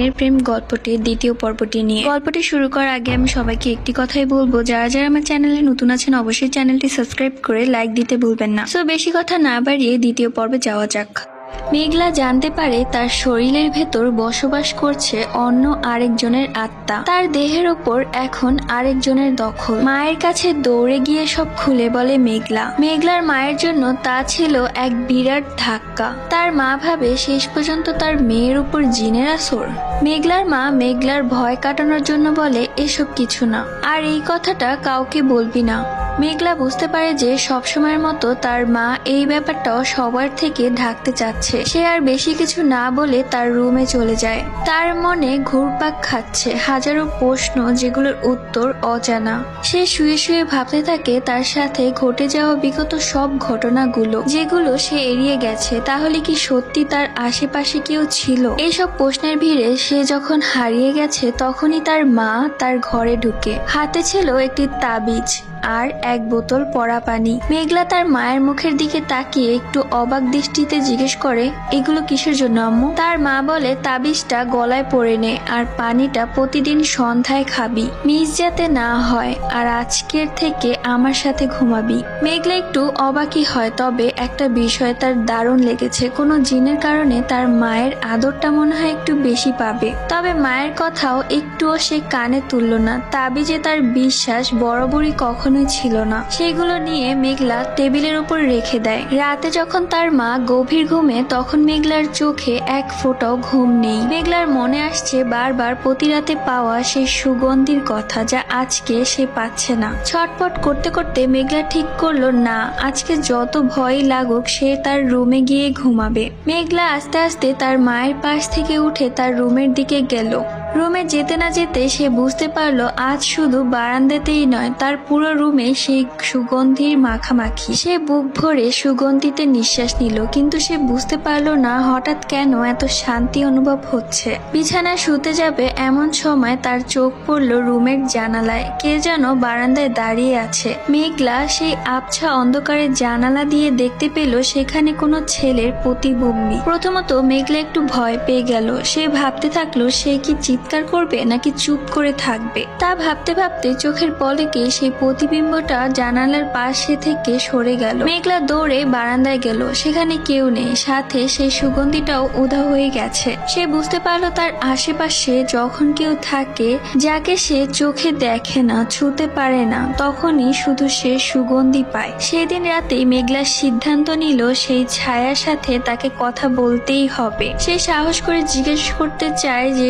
দিনের প্রেম গল্পটির দ্বিতীয় পর্বটি নিয়ে। গল্পটি শুরু করার আগে আমি সবাইকে একটি কথাই বলবো, যারা যারা আমার চ্যানেলে নতুন আছেন অবশ্যই চ্যানেলটি সাবস্ক্রাইব করে লাইক দিতে ভুলবেন না। সো বেশি কথা না বাড়িয়ে দ্বিতীয় পর্বে যাওয়া যাক। মেঘলা জানতে পারে তার শরীরের ভেতর বসবাস করছে অন্য আরেকজনের আত্মা। তার দেহের ওপর এখন আরেকজনের দখল। মায়ের কাছে দৌড়ে গিয়ে সব খুলে বলে মেঘলা। মেঘলার মায়ের জন্য তা ছিল এক বিরাট ধাক্কা। তার মা ভাবে শেষ পর্যন্ত তার মেয়ের উপর জিনের আসর। মেঘলার মা মেঘলার ভয় কাটানোর জন্য বলে, এসব কিছু না, আর এই কথাটা কাউকে বলবি না। মেঘলা বুঝতে পারে যে সবসময়ের মতো তার মা এই ব্যাপারটাও সবার থেকে ঢাকতে চাচ্ছে। সে আর বেশি কিছু না বলে তার রুমে চলে যায়। তার মনে ঘুরপাক খাচ্ছে হাজারো প্রশ্ন, যেগুলোর উত্তর অজানা। সে শুয়ে শুয়ে ভাবতে থাকে তার সাথে ঘটে যাওয়া বিগত সব ঘটনাগুলো, যেগুলো সে এড়িয়ে গেছে। তাহলে কি সত্যি তার আশেপাশে কেউ ছিল? এইসব প্রশ্নের ভিড়ে সে যখন হারিয়ে গেছে, তখনই তার মা তার ঘরে ঢুকে। হাতে ছিল একটি তাবিজ আর এক বোতল পড়া পানি। মেঘলা তার মায়ের মুখের দিকে তাকিয়ে একটু অবাক দৃষ্টিতে জিজ্ঞেস করে, এগুলো কিসের জন্য আম্মু? তার মা বলে, তাবিজটা গলায় পরে নে, আর পানিটা প্রতিদিন সন্ধ্যায় খাবি, মিস যাতে না হয়, আর আজকের থেকে আমার সাথে ঘুমাবি। মেঘলা একটু অবাকই হয়, তবে একটা বিষয় তার দারুণ লেগেছে। কোনো জিনের কারণে তার মায়ের আদরটা মনে হয় একটু বেশি পাবে। তবে মায়ের কথাও একটুও সে কানে তুলল না। তাবিজে তার বিশ্বাস বরাবরই কখনোই ছিল না। সেগুলো নিয়ে মেঘলা টেবিলের উপর রেখে দেয়। রাতে যখন তার মা গভীর ঘুমে, তখন মেঘলার চোখে এক ফোঁটাও ঘুম নেই। মেঘলার মনে আসছে বারবার প্রতি রাতে পাওয়া সেই সুগন্ধির কথা, যা আজকে সে পাচ্ছে না। ছটপট করতে করতে মেঘলা ঠিক করলো, না, আজকে যত ভয়ই লাগুক সে তার রুমে গিয়ে ঘুমাবে। মেঘলা আস্তে আস্তে তার মায়ের পাশ থেকে উঠে তার রুমের দিকে গেল। রুমে যেতে না যেতে সে বুঝতে পারলো আজ শুধু বারান্দাতেই নয়, তার পুরো রুমে সেই সুগন্ধির মাখামাখি। সে বুক ভরে সুগন্ধিতে নিঃশ্বাস নিল, কিন্তু সে বুঝতে পারলো না হঠাৎ কেন এত শান্তি অনুভব হচ্ছে। বিছানায় শুতে যাবে এমন সময় তার চোখ পড়লো রুমের জানালায়। কে যেন বারান্দায় দাঁড়িয়ে আছে। মেঘলা সেই আবছা অন্ধকারের জানালা দিয়ে দেখতে পেল সেখানে কোনো ছেলের প্রতিবিম্ব। প্রথমত মেঘলা একটু ভয় পেয়ে গেল। সে ভাবতে থাকলো সে কি চিৎকার করবে নাকি চুপ করে থাকবে। তা ভাবতে ভাবতে চোখের পলকে সেই প্রতিবিম্বটা জানালার পাশে থেকে সরে গেল। মেঘলা দৌড়ে বারান্দায় গেল। সেখানে কেউ নেই, সাথে সেই সুগন্ধিটাও উধাও হয়ে গেছে। সে বুঝতে পারলো তার আশেপাশে যখন কেউ থাকে যাকে সে চোখে দেখে না, ছুঁতে পারে না, তখনই শুধু সে সুগন্ধি পায়। সেদিন রাতেই মেঘলা সিদ্ধান্ত নিল সেই ছায়ার সাথে তাকে কথা বলতেই হবে। সে সাহস করে জিজ্ঞেস করতে চায় যে